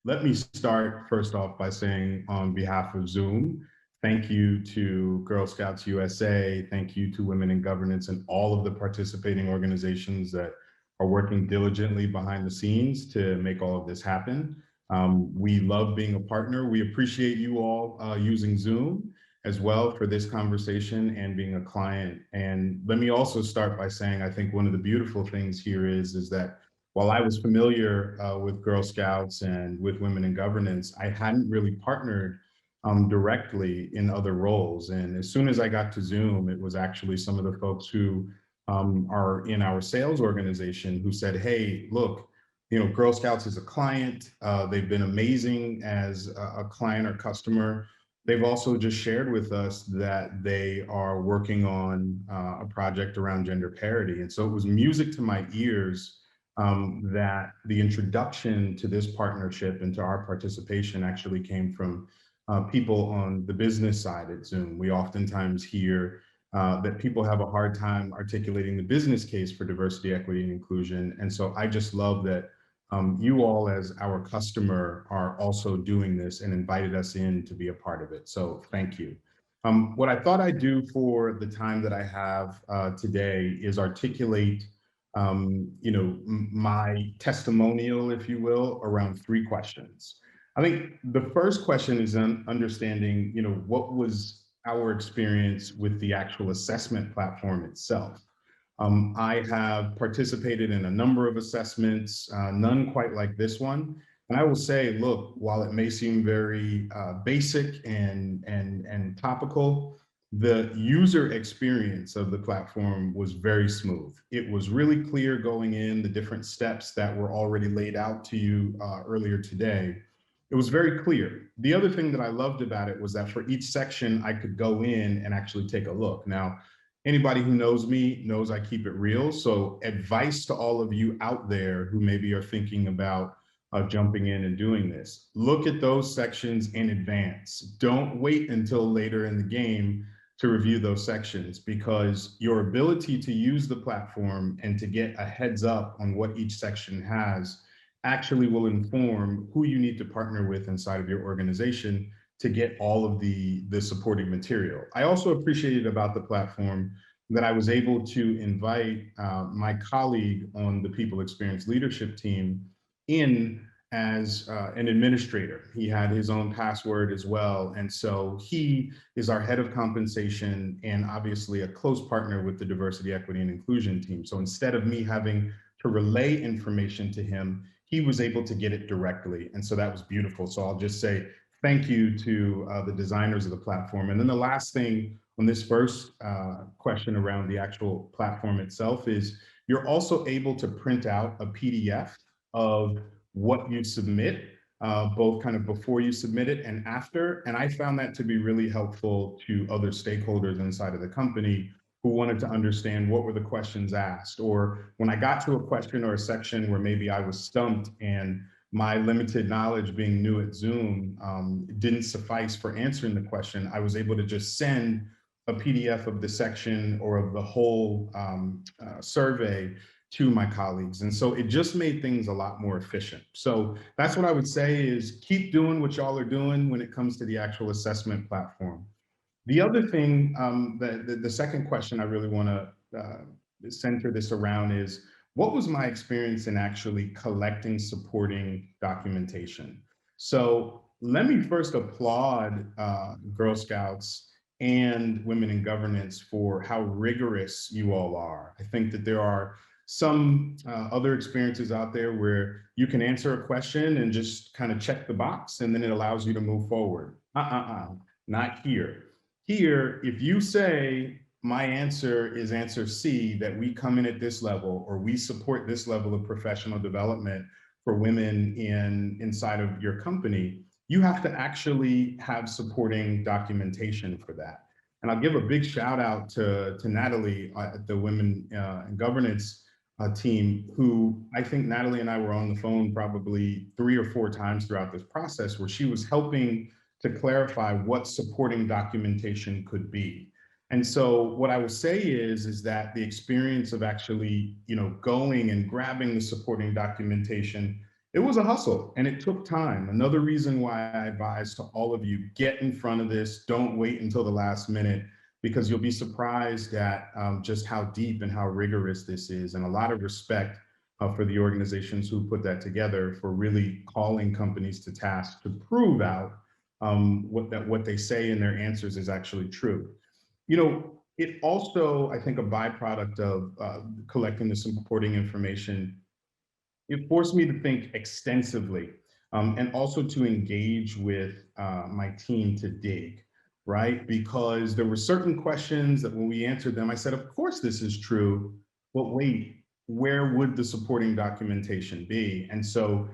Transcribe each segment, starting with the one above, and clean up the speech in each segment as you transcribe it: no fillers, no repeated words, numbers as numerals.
Let me start first off by saying on behalf of Zoom, thank you to Girl Scouts USA, thank you to Women in Governance and all of the participating organizations that are working diligently behind the scenes to make all of this happen. We love being a partner. We appreciate you all using Zoom as well for this conversation and being a client. And let me also start by saying, I think one of the beautiful things here is that while I was familiar with Girl Scouts and with Women in Governance, I hadn't really partnered directly in other roles. And as soon as I got to Zoom, it was actually some of the folks who are in our sales organization who said, hey, look, Girl Scouts is a client. They've been amazing as a client or customer. They've also just shared with us that they are working on a project around gender parity. And so it was music to my ears that the introduction to this partnership and to our participation actually came from people on the business side at Zoom. We oftentimes hear that people have a hard time articulating the business case for diversity, equity, and inclusion. And so I just love that you all as our customer are also doing this and invited us in to be a part of it. So thank you. What I thought I'd do for the time that I have today is articulate my testimonial, if you will, around three questions. I think the first question is understanding, what was our experience with the actual assessment platform itself. I have participated in a number of assessments, none quite like this one. And I will say, look, while it may seem very basic and topical, the user experience of the platform was very smooth. It was really clear going in, the different steps that were already laid out to you earlier today. It was very clear. The other thing that I loved about it was that for each section, I could go in and actually take a look. Now, anybody who knows me knows I keep it real. So advice to all of you out there who maybe are thinking about jumping in and doing this, look at those sections in advance. Don't wait until later in the game to review those sections, because your ability to use the platform and to get a heads up on what each section has actually will inform who you need to partner with inside of your organization to get all of the supporting material. I also appreciated about the platform that I was able to invite my colleague on the People Experience Leadership team in as an administrator. He had his own password as well. And so he is our head of compensation and obviously a close partner with the diversity, equity, and inclusion team. So instead of me having to relay information to him, he was able to get it directly. And so that was beautiful. So I'll just say thank you to the designers of the platform. And then the last thing on this first question around the actual platform itself is you're also able to print out a PDF of what you submit, both kind of before you submit it and after. And I found that to be really helpful to other stakeholders inside of the company who wanted to understand what were the questions asked. Or when I got to a question or a section where maybe I was stumped and my limited knowledge being new at Zoom didn't suffice for answering the question, I was able to just send a PDF of the section or of the whole survey to my colleagues. And so it just made things a lot more efficient. So that's what I would say is keep doing what y'all are doing when it comes to the actual assessment platform. The other thing, the second question I really want to center this around is, what was my experience in actually collecting supporting documentation? So let me first applaud Girl Scouts and Women in Governance for how rigorous you all are. I think that there are some other experiences out there where you can answer a question and just kind of check the box and then it allows you to move forward. Not here. Here, if you say my answer is answer C, that we come in at this level or we support this level of professional development for women inside of your company, you have to actually have supporting documentation for that. And I'll give a big shout out to Natalie at the Women in Governance team, who I think Natalie and I were on the phone probably 3 or 4 times throughout this process, where she was helping to clarify what supporting documentation could be. And so what I will say is that the experience of actually, going and grabbing the supporting documentation It was a hustle and it took time. Another reason why I advise to all of you, get in front of this. Don't wait until the last minute, because you'll be surprised at just how deep and how rigorous this is. And a lot of respect for the organizations who put that together, for really calling companies to task to prove out what they say in their answers is actually true. It also, I think, a byproduct of collecting this supporting information, it forced me to think extensively, and also to engage with my team to dig, right? Because there were certain questions that when we answered them, I said, of course this is true, but wait, where would the supporting documentation be? And so,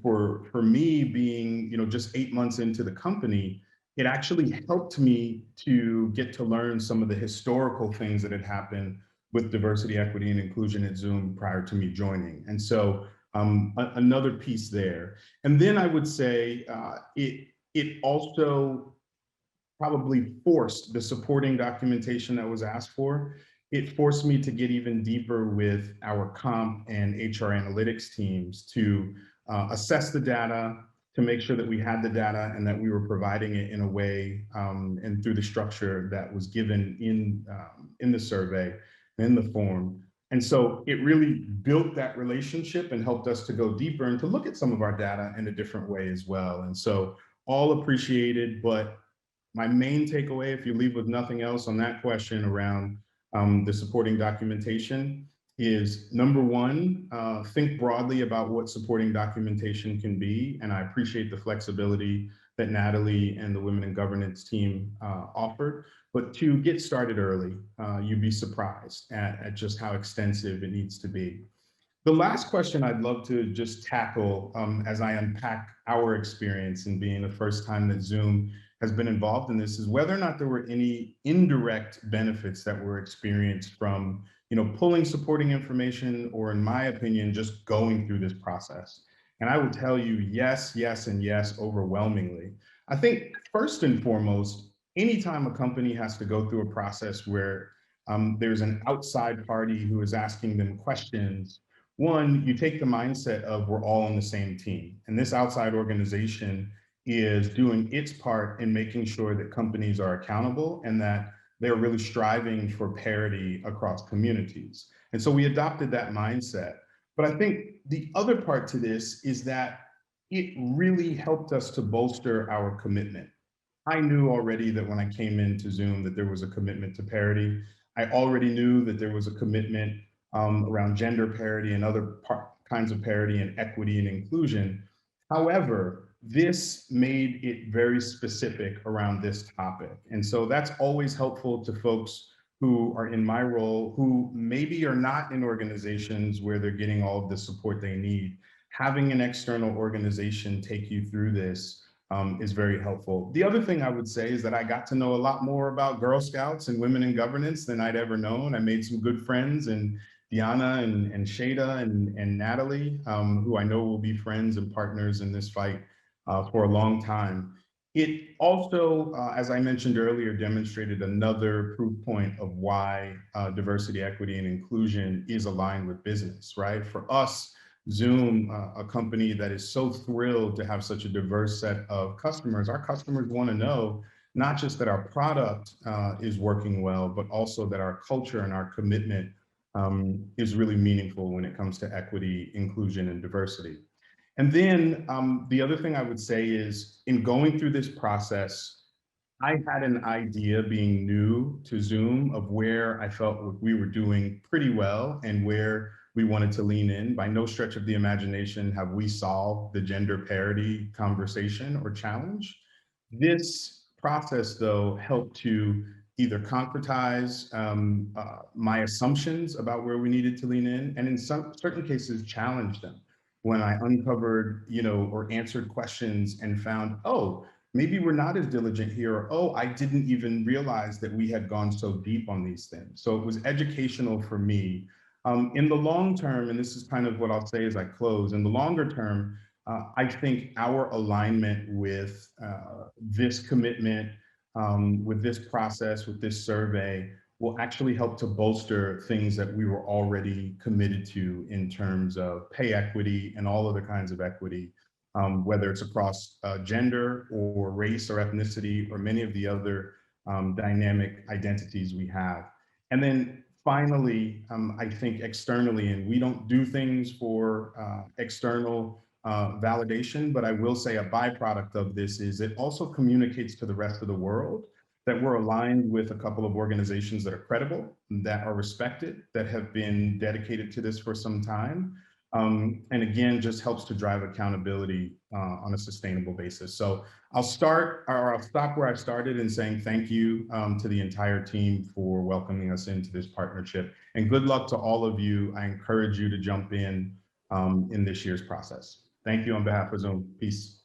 for me being, just 8 months into the company, it actually helped me to get to learn some of the historical things that had happened with diversity, equity, and inclusion at Zoom prior to me joining. And so another piece there. And then I would say it also probably forced the supporting documentation that was asked for. It forced me to get even deeper with our comp and HR analytics teams to assess the data, to make sure that we had the data and that we were providing it in a way and through the structure that was given in the survey, in the form. And so it really built that relationship and helped us to go deeper and to look at some of our data in a different way as well. And so all appreciated, but my main takeaway, if you leave with nothing else on that question around the supporting documentation, is number one, think broadly about what supporting documentation can be. And I appreciate the flexibility that Natalie and the Women in Governance team offered. But to get started early, you'd be surprised at just how extensive it needs to be. The last question I'd love to just tackle as I unpack our experience in being the first time that Zoom has been involved in this is whether or not there were any indirect benefits that were experienced from, pulling supporting information, or in my opinion, just going through this process. And I would tell you, yes, yes, and yes, overwhelmingly. I think first and foremost, anytime a company has to go through a process where there's an outside party who is asking them questions, one, you take the mindset of we're all on the same team. And this outside organization is doing its part in making sure that companies are accountable and that they're really striving for parity across communities. And so we adopted that mindset. But I think the other part to this is that it really helped us to bolster our commitment. I knew already that when I came into Zoom that there was a commitment to parity. I already knew that there was a commitment around gender parity and other kinds of parity and equity and inclusion. However, this made it very specific around this topic. And so that's always helpful to folks who are in my role, who maybe are not in organizations where they're getting all of the support they need. Having an external organization take you through this is very helpful. The other thing I would say is that I got to know a lot more about Girl Scouts and women in governance than I'd ever known. I made some good friends, and Diana and Shada and Natalie, who I know will be friends and partners in this fight for a long time. It also, as I mentioned earlier, demonstrated another proof point of why diversity, equity, and inclusion is aligned with business, right? For us, Zoom, a company that is so thrilled to have such a diverse set of customers, our customers want to know not just that our product is working well, but also that our culture and our commitment is really meaningful when it comes to equity, inclusion, and diversity. And then the other thing I would say is in going through this process, I had an idea being new to Zoom of where I felt we were doing pretty well and where we wanted to lean in. By no stretch of the imagination have we solved the gender parity conversation or challenge. This process, though, helped to either concretize my assumptions about where we needed to lean in, and in some certain cases challenge them. When I uncovered, or answered questions and found, oh, maybe we're not as diligent here, or, oh, I didn't even realize that we had gone so deep on these things. So it was educational for me. In the long term, and this is kind of what I'll say as I close, in the longer term, I think our alignment with this commitment, with this process, with this survey, will actually help to bolster things that we were already committed to in terms of pay equity and all other kinds of equity, whether it's across gender or race or ethnicity or many of the other dynamic identities we have. And then finally, I think externally, and we don't do things for external validation, but I will say a byproduct of this is it also communicates to the rest of the world that we're aligned with a couple of organizations that are credible, that are respected, that have been dedicated to this for some time. And again, just helps to drive accountability on a sustainable basis. So I'll stop where I started in saying thank you to the entire team for welcoming us into this partnership, and good luck to all of you. I encourage you to jump in this year's process. Thank you on behalf of Zoom. Peace.